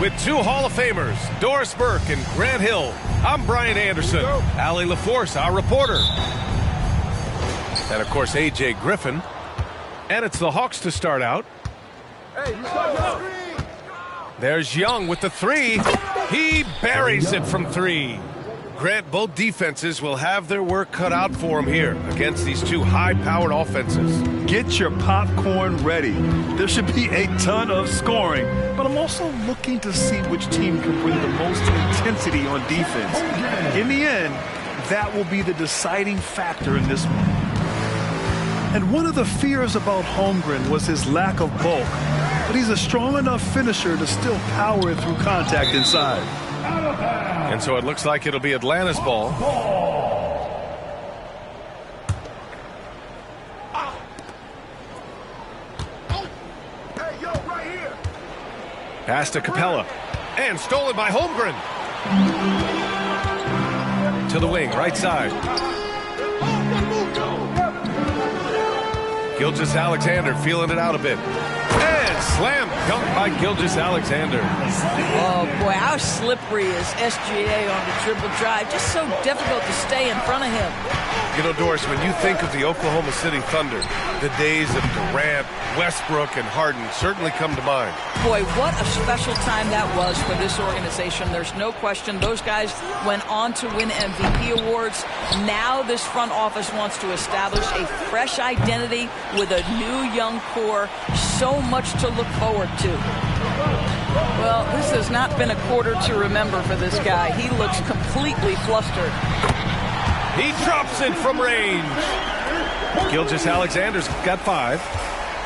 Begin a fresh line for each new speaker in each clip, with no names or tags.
With two Hall of Famers, Doris Burke and Grant Hill, I'm Brian Anderson. Allie LaForce, our reporter. And, of course, A.J. Griffin. And it's the Hawks to start out. There's Young with the three. He buries it from three. Grant, both defenses will have their work cut out for them here against these two high-powered offenses.
Get your popcorn ready. There should be a ton of scoring, but I'm also looking to see which team can bring the most intensity on defense. In the end, that will be the deciding factor in this one. And one of the fears about Holmgren was his lack of bulk, but he's a strong enough finisher to still power it through contact inside.
And so it looks like it'll be Atlanta's ball. Pass to Capella. And stolen by Holmgren. To the wing, right side. Gilgeous-Alexander feeling it out a bit. And slam dunk by Gilgeous-Alexander.
Oh, boy, how slippery is SGA on the dribble drive. Just so difficult to stay in front of him.
You know, Doris, when you think of the Oklahoma City Thunder, the days of Durant, Westbrook, and Harden certainly come to mind.
Boy, what a special time that was for this organization. There's no question. Those guys went on to win MVP awards. Now this front office wants to establish a fresh identity with a new young core. So much to look forward to. Well, this has not been a quarter to remember for this guy. He looks completely flustered.
He drops it from range. Gilgeous-Alexander's got 5.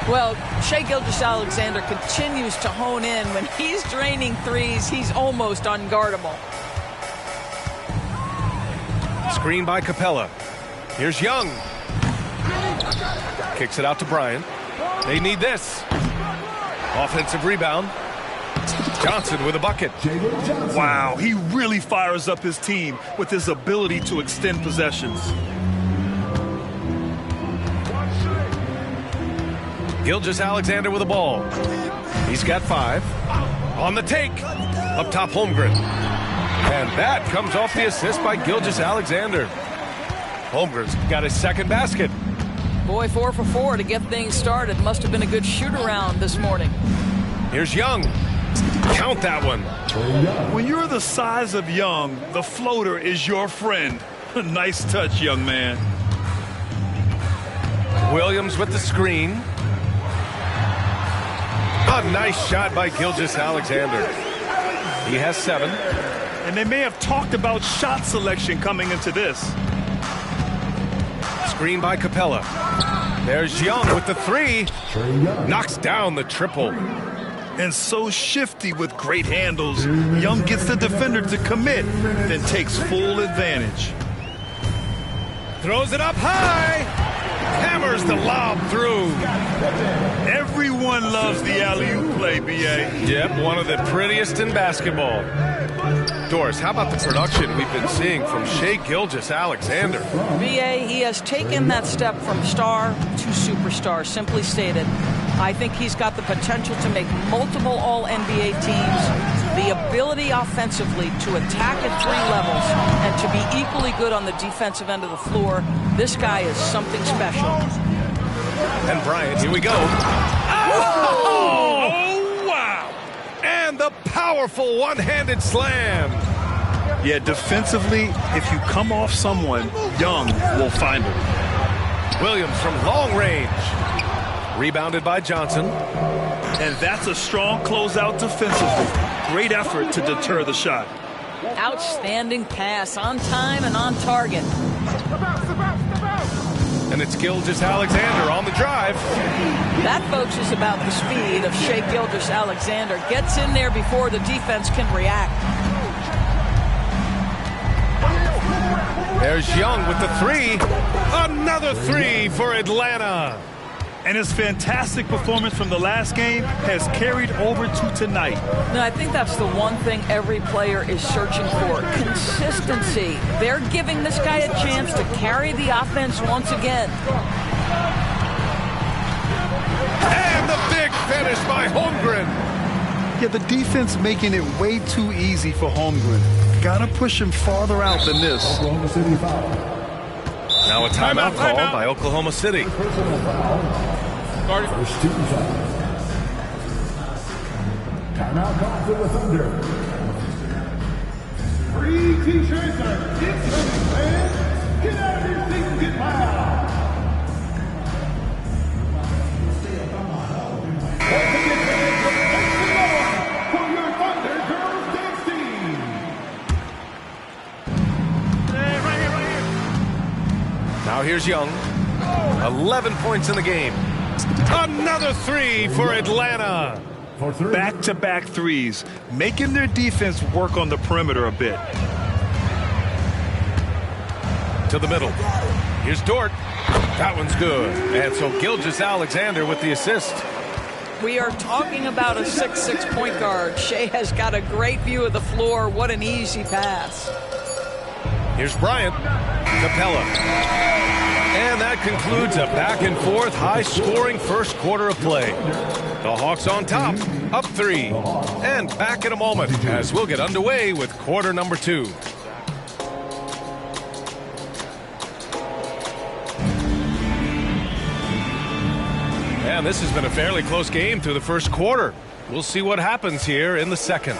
Well, Shai Gilgeous-Alexander continues to hone in. When he's draining threes, he's almost unguardable.
Screen by Capella. Here's Young. Kicks it out to Bryant. They need this. Offensive rebound. Johnson with a bucket.
Wow, he really fires up his team with his ability to extend possessions.
Gilgeous-Alexander with the ball. He's got 5. On the take. Up top, Holmgren. And that comes off the assist by Gilgeous-Alexander. Holmgren's got his second basket.
Boy, 4 for 4 to get things started. Must have been a good shoot-around this morning.
Here's Young. Count that one.
When you're the size of Young, the floater is your friend. Nice touch, young man.
Williams with the screen. A nice shot by Gilgeous-Alexander. He has 7.
And they may have talked about shot selection coming into this.
Screen by Capella. There's Young with the 3. Knocks down the triple.
And so shifty with great handles. Young gets the defender to commit, then takes full advantage.
Throws it up high. Hammers the lob through.
Everyone loves the alley-oop play, B.A.
Yep, one of the prettiest in basketball. Doris, how about the production we've been seeing from Shai Gilgeous-Alexander?
B.A., he has taken that step from star to superstar, simply stated. I think he's got the potential to make multiple All-NBA teams, the ability offensively to attack at 3 levels, and to be equally good on the defensive end of the floor. This guy is something special.
And Bryant, here we go. Oh, wow! And the powerful one-handed slam.
Yeah, defensively, if you come off someone, Young will find him.
Williams from long range. Rebounded by Johnson.
And that's a strong closeout defensively. Great effort to deter the shot.
Outstanding pass, on time and on target.
And it's Gilgeous-Alexander on the drive.
That, folks, is about the speed of Shai Gilgeous-Alexander. Gets in there before the defense can react.
There's Young with the 3. Another 3 for Atlanta.
And his fantastic performance from the last game has carried over to tonight.
No, I think that's the one thing every player is searching for. Consistency. They're giving this guy a chance to carry the offense once again.
And the big finish by Holmgren.
Yeah, the defense making it way too easy for Holmgren. Gotta push him farther out than this.
Now a timeout called by Oklahoma City.
Timeout call for the Thunder. Free t-shirts are incoming, fans. Get out of your seats and get loud. For your Thunder Girls Dance Team.
Right here. Now here's Young. 11 points in the game. Another three for Atlanta.
Back-to-back threes, making their defense work on the perimeter a bit.
To the middle. Here's Dort. That one's good. And so Gilgeous-Alexander with the assist.
We are talking about a 6'6" point guard. Shea has got a great view of the floor. What an easy pass.
Here's Bryant. Capella. And that concludes a back-and-forth, high-scoring first quarter of play. The Hawks on top, up 3. And back in a moment as we'll get underway with quarter number 2. And this has been a fairly close game through the first quarter. We'll see what happens here in the second.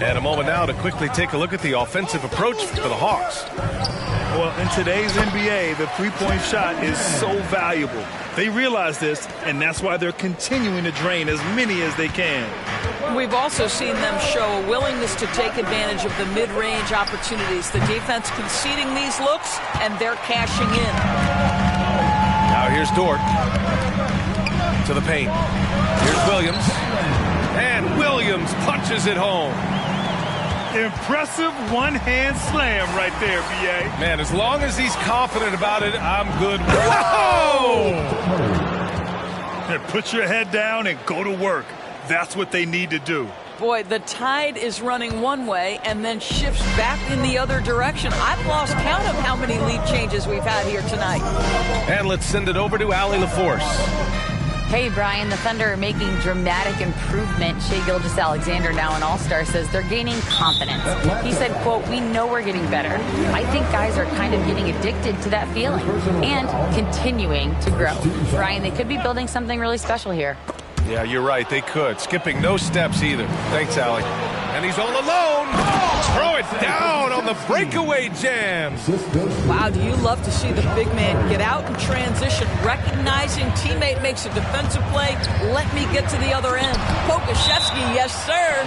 And a moment now to quickly take a look at the offensive approach for the Hawks.
Well, in today's NBA, the three-point shot is so valuable. They realize this, and that's why they're continuing to drain as many as they can.
We've also seen them show a willingness to take advantage of the mid-range opportunities. The defense conceding these looks, and they're cashing in.
Now here's Dort. To the paint. Here's Williams. And Williams punches it home.
Impressive one-hand slam right there, B.A.
Man, as long as he's confident about it, I'm good. Whoa!
And put your head down and go to work. That's what they need to do.
Boy, the tide is running one way and then shifts back in the other direction. I've lost count of how many lead changes we've had here tonight.
And let's send it over to Allie LaForce.
Hey, Brian, the Thunder are making dramatic improvement. Shea Gilgeous-Alexander, now an all-star, says they're gaining confidence. He said, quote, "We know we're getting better. I think guys are kind of getting addicted to that feeling and continuing to grow." Brian, they could be building something really special here.
Yeah, you're right. They could. Skipping no steps either. Thanks, Allie. And he's all alone. Throw it down on the breakaway jam.
Wow, do you love to see the big man get out and transition, recognizing teammate makes a defensive play, let me get to the other end. Pokashevsky, yes, sir.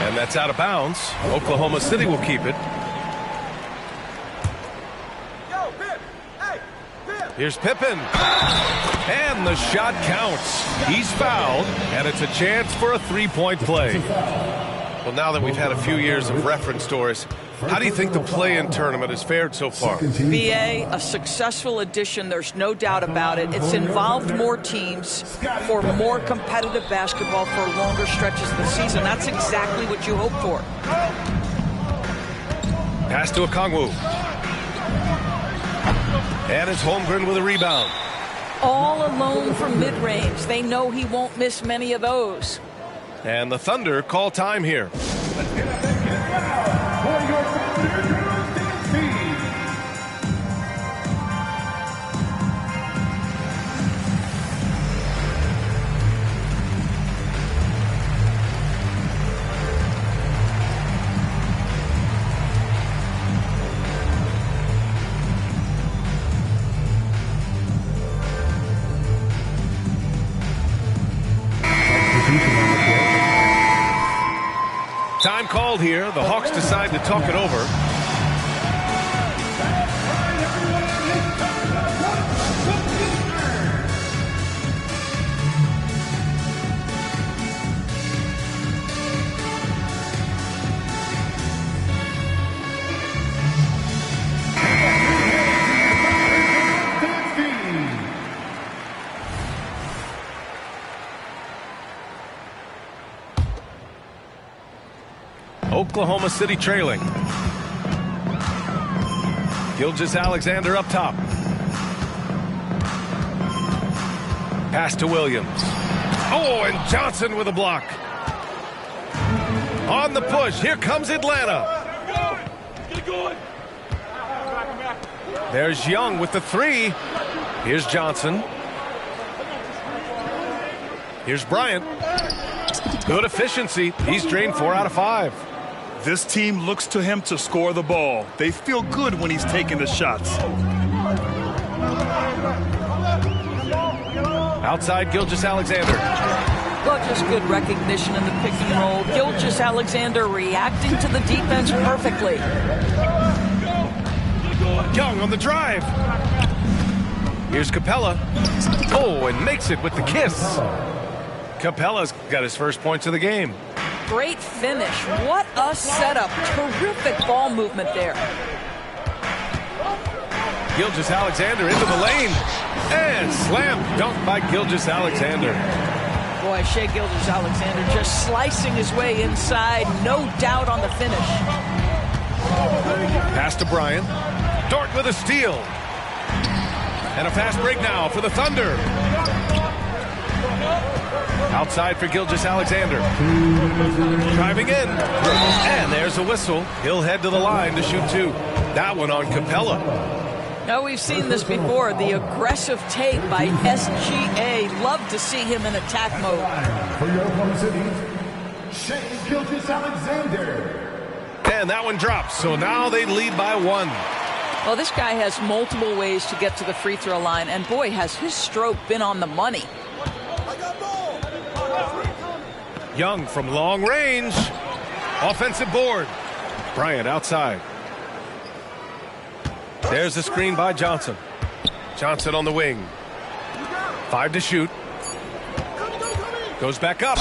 And that's out of bounds. Oklahoma City will keep it. Here's Pippen. And the shot counts. He's fouled, and it's a chance for a three-point play. Well, now that we've had a few years of reference, Doris, how do you think the play-in tournament has fared so far?
BA, a successful addition, there's no doubt about it. It's involved more teams for more competitive basketball for longer stretches of the season. That's exactly what you hope for.
Pass to Okongwu. And it's Holmgren with a rebound.
All alone from mid-range. They know he won't miss many of those.
And the Thunder call time here.
Let's get up and get loud for your Thunder Girls Dance Team.
Time called here. The Hawks decide to talk it over. Oklahoma City trailing. Gilgeous-Alexander up top. Pass to Williams. Oh, and Johnson with a block. On the push, here comes Atlanta. There's Young with the three. Here's Johnson. Here's Bryant. Good efficiency. He's drained 4 out of 5.
This team looks to him to score the ball. They feel good when he's taking the shots.
Outside Gilgeous-Alexander.
Well, just good recognition in the pick and roll. Gilgeous-Alexander reacting to the defense perfectly.
Young on the drive. Here's Capella. Oh, and makes it with the kiss. Capella's got his first points of the game.
Great finish. What a setup. Terrific ball movement there.
Gilgeous-Alexander into the lane. And slam dunk by Gilgeous-Alexander.
Boy, Shai Gilgeous-Alexander just slicing his way inside. No doubt on the finish.
Pass to Bryant. Dort with a steal. And a fast break now for the Thunder. Outside for Gilgeous-Alexander. Driving in. And there's a whistle. He'll head to the line to shoot 2. That one on Capella.
Now, we've seen this before. The aggressive take by SGA. Love to see him in attack mode.
For your Oklahoma City, Shai Gilgeous-Alexander.
And that one drops. So now they lead by 1.
Well, this guy has multiple ways to get to the free throw line. And boy, has his stroke been on the money.
Young from long range. Offensive board. Bryant outside. There's a screen by Johnson. Johnson on the wing. 5 to shoot. Goes back up.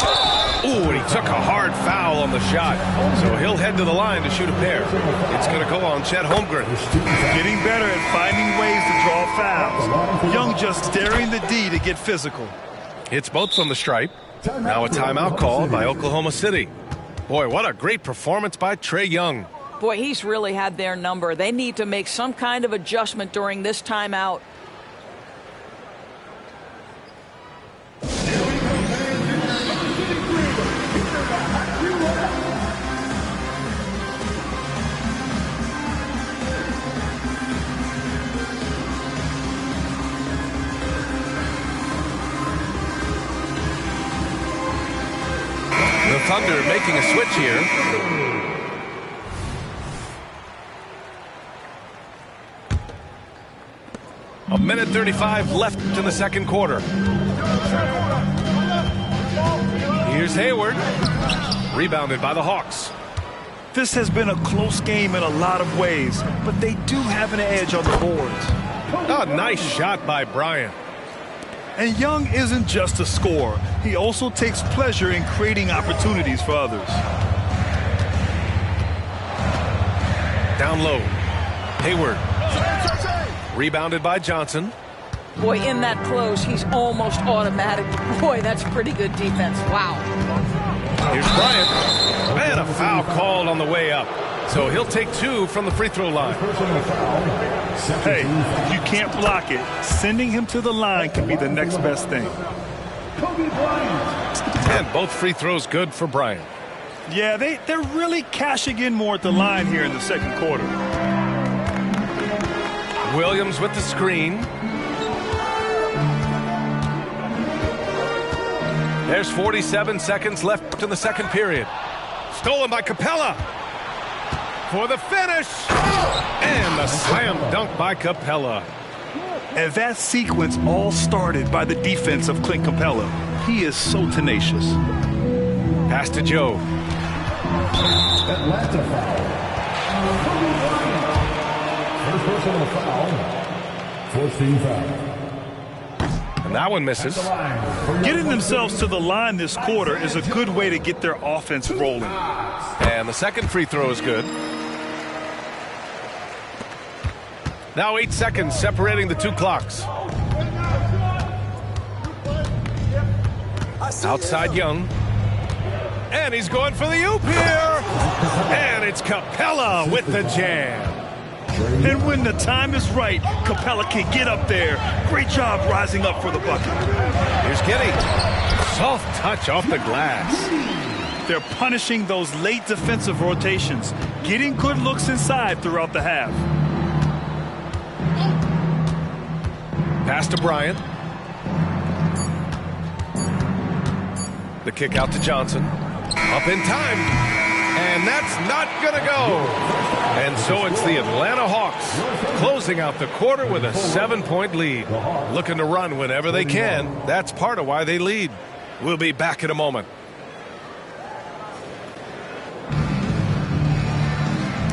Ooh, and he took a hard foul on the shot. So he'll head to the line to shoot a pair. It's going to go on Chet Holmgren.
Getting better at finding ways to draw fouls. Young just daring the D to get physical.
It's both from the stripe. Now a timeout called by Oklahoma City. Boy, what a great performance by Trae Young.
Boy, he's really had their number. They need to make some kind of adjustment during this timeout.
The Thunder making a switch here. A minute 35 left in the second quarter. Here's Hayward. Rebounded by the Hawks.
This has been a close game in a lot of ways, but they do have an edge on the boards.
A nice shot by Bryant.
And Young isn't just a scorer. He also takes pleasure in creating opportunities for others.
Down low. Hayward. Rebounded by Johnson.
Boy, in that close, he's almost automatic. Boy, that's pretty good defense. Wow.
Here's Bryant. And a foul called on the way up. So he'll take 2 from the free throw line.
Hey, you can't block it. Sending him to the line can be the next best thing.
And both free throws good for Bryant.
Yeah, they're really cashing in more at the line here in the second quarter.
Williams with the screen. There's 47 seconds left in the second period. Stolen by Capella. For the finish. And the slam dunk by Capella.
And that sequence all started by the defense of Clint Capella. He is so tenacious.
Pass to Joe.
Atlanta foul. First personal foul. First team foul.
And that one misses.
Getting themselves to the line this quarter is a good way to get their offense rolling.
And the second free throw is good. Now 8 seconds separating the 2 clocks. Outside Young. And he's going for the oop here. And it's Capella with the jam.
And when the time is right, Capella can get up there. Great job rising up for the bucket.
Here's Giddey. Soft touch off the glass.
They're punishing those late defensive rotations, getting good looks inside throughout the half.
Pass to Bryant. The kick out to Johnson. Up in time. And that's not going to go. And so it's the Atlanta Hawks closing out the quarter with a 7-point lead. Looking to run whenever they can. That's part of why they lead. We'll be back in a moment.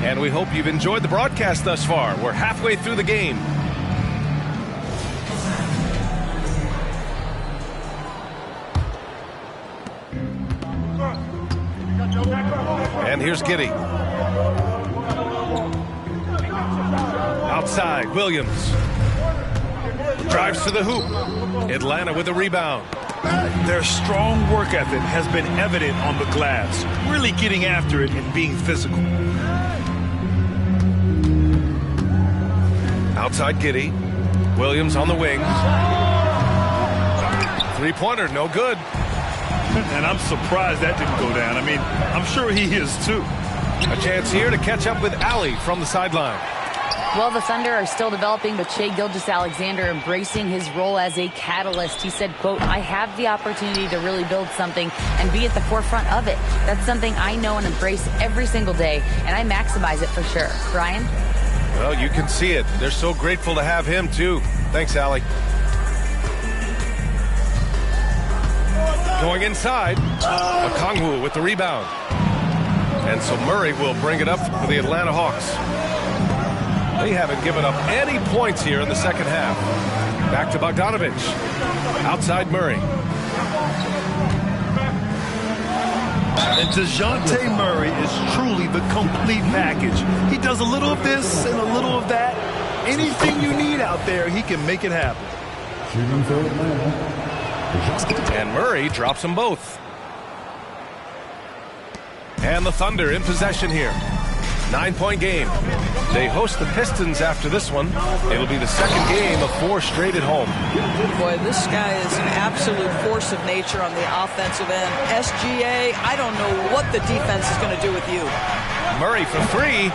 And we hope you've enjoyed the broadcast thus far. We're halfway through the game. And here's Giddey. Outside, Williams. Drives to the hoop. Atlanta with the rebound.
Their strong work ethic has been evident on the glass, really getting after it and being physical.
Outside Giddey. Williams on the wing. Three-pointer, no good.
And I'm surprised that didn't go down. I mean, I'm sure he is too.
A chance here to catch up with Allie from the sideline.
Well, the Thunder are still developing, but Shai Gilgeous-Alexander embracing his role as a catalyst. He said, quote, I have the opportunity to really build something and be at the forefront of it. That's something I know and embrace every single day, and I maximize it for sure. Brian?
Well, you can see it. They're so grateful to have him, too. Thanks, Allie. Going inside, Okongwu with the rebound. And so Murray will bring it up for the Atlanta Hawks. They haven't given up any points here in the second half. Back to Bogdanovich. Outside Murray.
And DeJounte Murray is truly the complete package. He does a little of this and a little of that. Anything you need out there, he can make it happen.
And Murray drops them both. And the Thunder in possession here. 9-point game. They host the Pistons after this one. It'll be the second game of 4 straight at home.
Boy, this guy is an absolute force of nature on the offensive end. SGA, I don't know what the defense is going to do with you.
Murray for 3.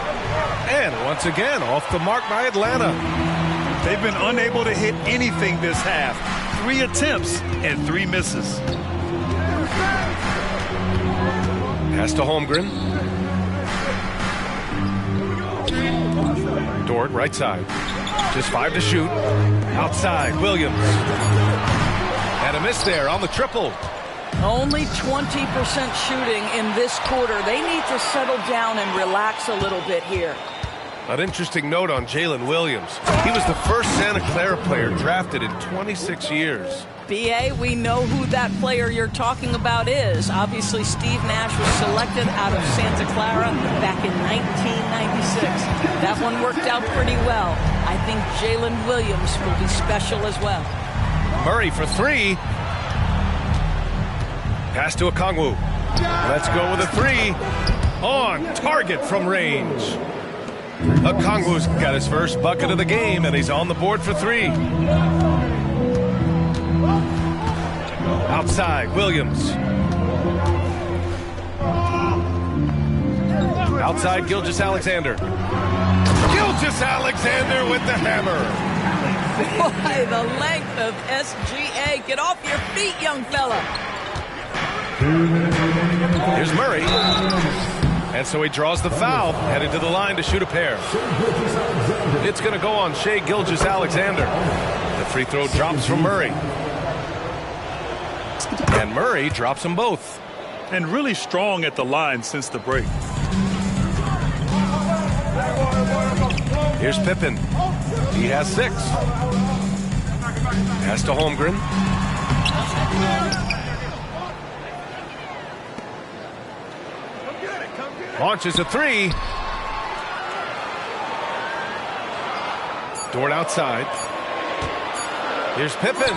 And once again, off the mark by Atlanta.
They've been unable to hit anything this half. 3 attempts and 3 misses.
Pass to Holmgren. Dort, right side. Just 5 to shoot. Outside, Williams. And a miss there on the triple.
Only 20% shooting in this quarter. They need to settle down and relax a little bit here.
An interesting note on Jalen Williams. He was the first Santa Clara player drafted in 26 years.
B.A., we know who that player you're talking about is. Obviously, Steve Nash was selected out of Santa Clara back in 1996. That one worked out pretty well. I think Jalen Williams will be special as well.
Murray for 3. Pass to Okongwu. Let's go with a 3. On target from range. Okongwu's got his first bucket of the game, and he's on the board for 3. Outside, Williams. Outside, Gilgeous-Alexander. Gilgeous-Alexander with the hammer.
Boy, the length of SGA. Get off your feet, young fella.
Here's Murray. And so he draws the foul, headed to the line to shoot a pair. It's going to go on Shai Gilgeous-Alexander. The free throw drops from Murray. And Murray drops them both.
And really strong at the line since the break.
Here's Pippen. He has 6. Pass to Holmgren. Launches a 3. Dort outside. Here's Pippen.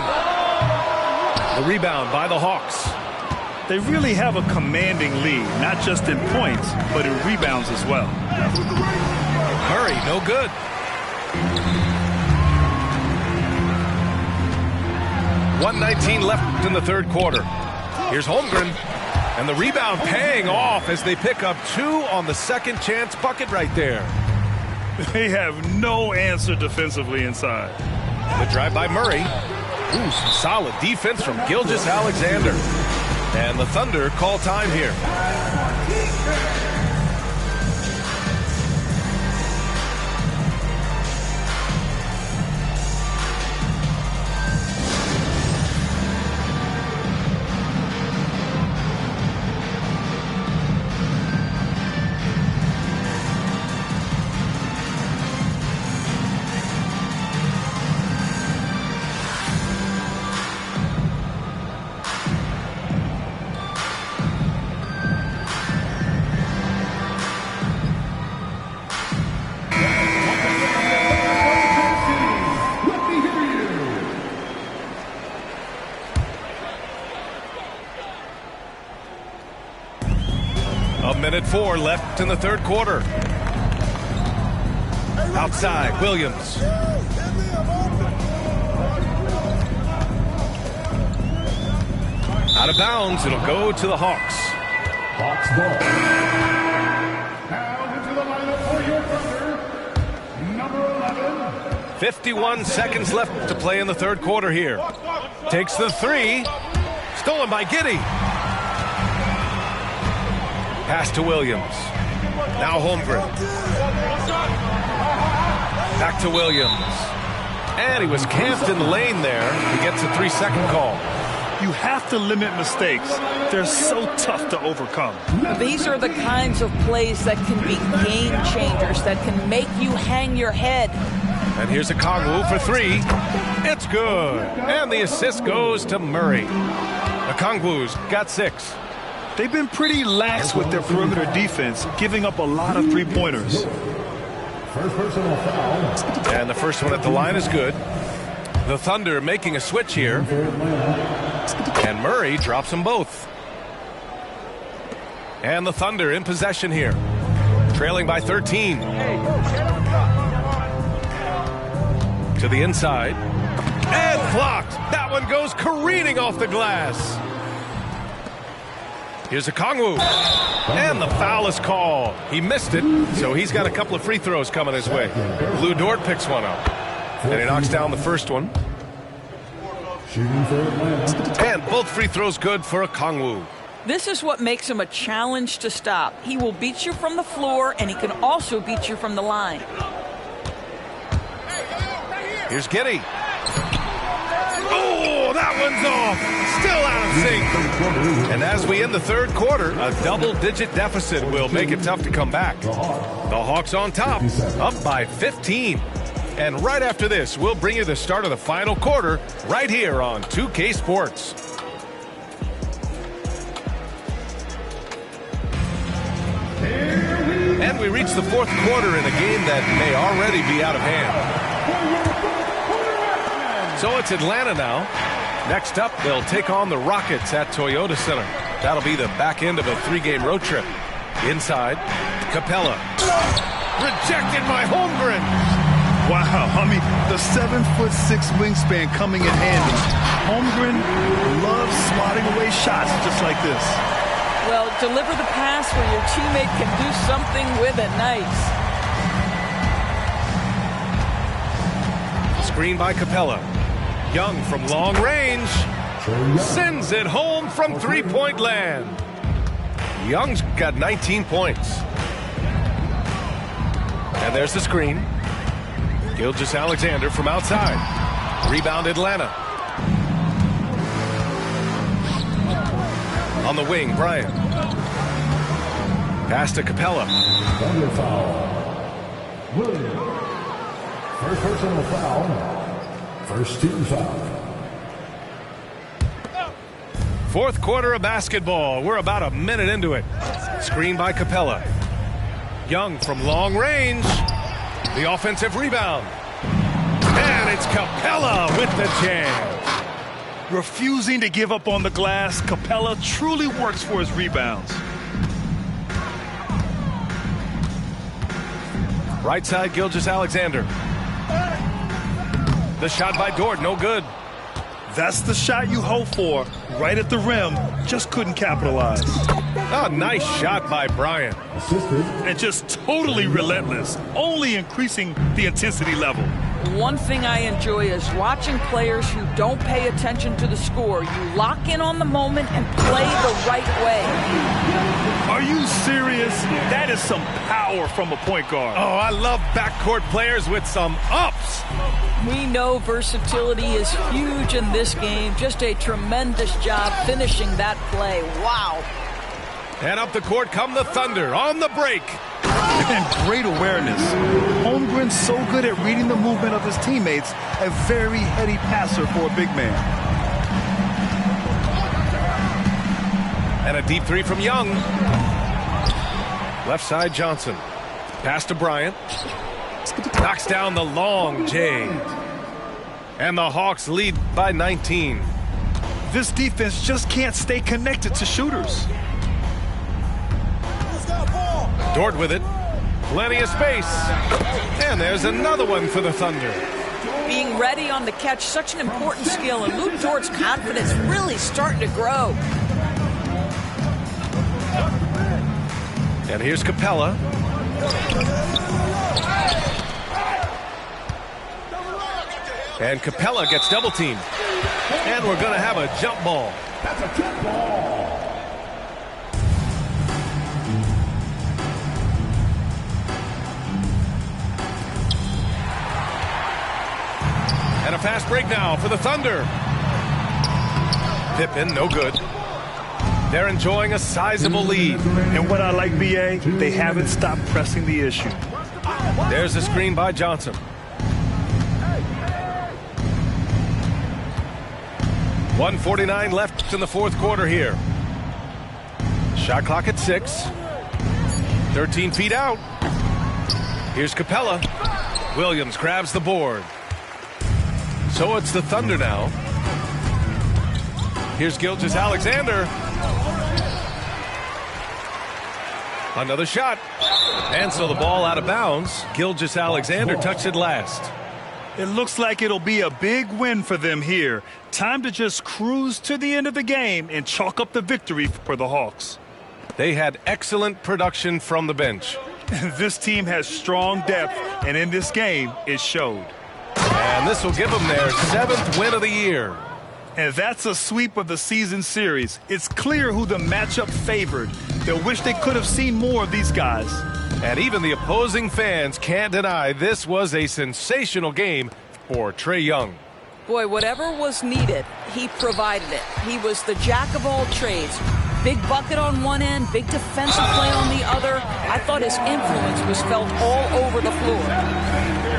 The rebound by the Hawks.
They really have a commanding lead, not just in points, but in rebounds as well.
Murray, no good. .119 left in the third quarter. Here's Holmgren. And the rebound paying off as they pick up 2 on the second chance bucket right there.
They have no answer defensively inside.
The drive by Murray. Ooh, some solid defense from Gilgeous-Alexander. And the Thunder call time here. Minute 4 left in the third quarter. Outside, Williams. Out of bounds, it'll go to the Hawks.
Hawks ball. Now into the lineup for your Thunder, number 11.
51 seconds left to play in the third quarter here. Takes the 3. Stolen by Giddey. Pass to Williams. Now Holmgren. Back to Williams. And he was camped in the lane there. He gets a 3-second call.
You have to limit mistakes. They're so tough to overcome.
These are the kinds of plays that can be game changers, that can make you hang your head.
And here's a Okongwu for 3. It's good. And the assist goes to Murray. Okongwu's got 6.
They've been pretty lax with their perimeter defense, giving up a lot of three-pointers.
First personal foul.
And the first one at the line is good. The Thunder making a switch here. And Murray drops them both. And the Thunder in possession here. Trailing by 13. To the inside. And blocked. That one goes careening off the glass. Here's Okongwu. And the foul is called. He missed it, so he's got a couple of free throws coming his way. Lou Dort picks one up. And he knocks down the first one. And both free throws good for Okongwu.
This is what makes him a challenge to stop. He will beat you from the floor, and he can also beat you from the line.
Here's Giddey. Oh, that one's off. Still out of sync. And as we end the third quarter, a double-digit deficit will make it tough to come back. The Hawks on top, up by 15. And right after this, we'll bring you the start of the final quarter right here on 2K Sports. And we reach the fourth quarter in a game that may already be out of hand. So it's Atlanta now. Next up, they'll take on the Rockets at Toyota Center. That'll be the back end of a 3-game road trip. Inside, Capella. Rejected by Holmgren.
Wow, I mean, the 7'6" wingspan coming in handy. Holmgren loves swatting away shots just like this.
Well, deliver the pass where your teammate can do something with it. Nice.
Screen by Capella. Young from long range. Sends it home from three-point land. Young's got 19 points. And there's the screen. Gilgeous-Alexander from outside. Rebound Atlanta. On the wing, Bryant. Pass to Capella.
Thunder foul. Williams. First personal foul. First team foul.
Fourth quarter of basketball. We're about a minute into it. Screen by Capella. Young from long range. The offensive rebound. And it's Capella with the jam.
Refusing to give up on the glass, Capella truly works for his rebounds.
Right side, Gilgeous-Alexander. The shot by Dort, no good.
That's the shot you hope for, right at the rim, just couldn't capitalize.
A nice shot by Bryant.
And just totally relentless, only increasing the intensity level.
One thing I enjoy is watching players who don't pay attention to the score. You lock in on the moment and play the right way.
Are you serious? That is some power from a point guard.
Oh, I love backcourt players with some ups.
We know versatility is huge in this game. Just a tremendous job finishing that play. Wow.
And up the court come the Thunder on the break.
And great awareness. Holmgren's so good at reading the movement of his teammates, a very heady passer for a big man.
And a deep three from Young. Left side Johnson. Pass to Bryant. Knocks down the long J. And the Hawks lead by 19.
This defense just can't stay connected to shooters.
Dort with it. Plenty of space. And there's another one for the Thunder.
Being ready on the catch, such an important skill, and Luke Dort's confidence really starting to grow.
And here's Capella. And Capella gets double teamed. And we're going to have a jump ball.
That's a jump ball.
And a fast break now for the Thunder. Pippen, no good. They're enjoying a sizable lead.
And what I like, BA, they haven't stopped pressing the issue.
There's a screen by Johnson. 1:49 left in the fourth quarter here. Shot clock at 6. 13 feet out. Here's Capella. Williams grabs the board. So it's the Thunder now. Here's Gilgeous-Alexander. Another shot. And so the ball out of bounds. Gilgeous-Alexander touched it last.
It looks like it'll be a big win for them here. Time to just cruise to the end of the game and chalk up the victory for the Hawks.
They had excellent production from the bench.
This team has strong depth, and in this game, it showed.
And this will give them their 7th win of the year.
And that's a sweep of the season series. It's clear who the matchup favored. They'll wish they could have seen more of these guys.
And even the opposing fans can't deny this was a sensational game for Trae Young.
Boy, whatever was needed, he provided it. He was the jack of all trades. Big bucket on one end, big defensive play on the other. I thought his influence was felt all over the floor.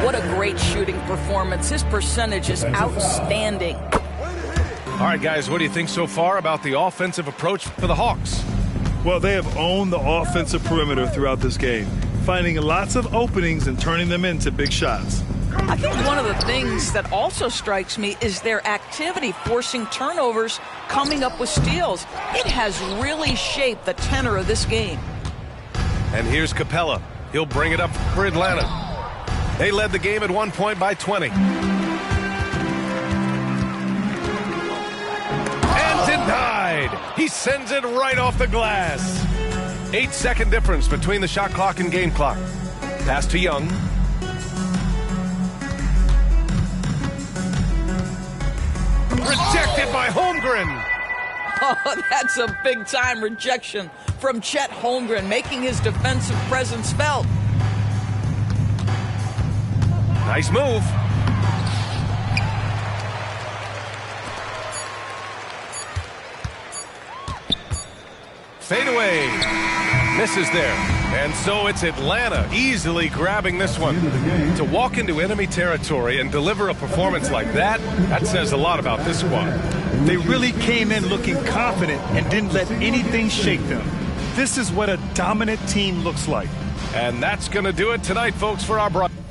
What a great shooting performance. His percentage is outstanding.
All right, guys, what do you think so far about the offensive approach for the Hawks?
Well, they have owned the offensive perimeter throughout this game, finding lots of openings and turning them into big shots.
I think one of the things that also strikes me is their activity, forcing turnovers, coming up with steals. It has really shaped the tenor of this game.
And here's Capella. He'll bring it up for Atlanta. They led the game at one point by 20. And denied. He sends it right off the glass. 8-second difference between the shot clock and game clock. Pass to Young. Rejected by Holmgren.
Oh, that's a big-time rejection from Chet Holmgren, making his defensive presence felt.
Nice move. Fade away. Misses there. And so it's Atlanta easily grabbing this one. To walk into enemy territory and deliver a performance like that, that says a lot about this squad.
They really came in looking confident and didn't let anything shake them. This is what a dominant team looks like.
And that's going to do it tonight, folks, for our broadcast.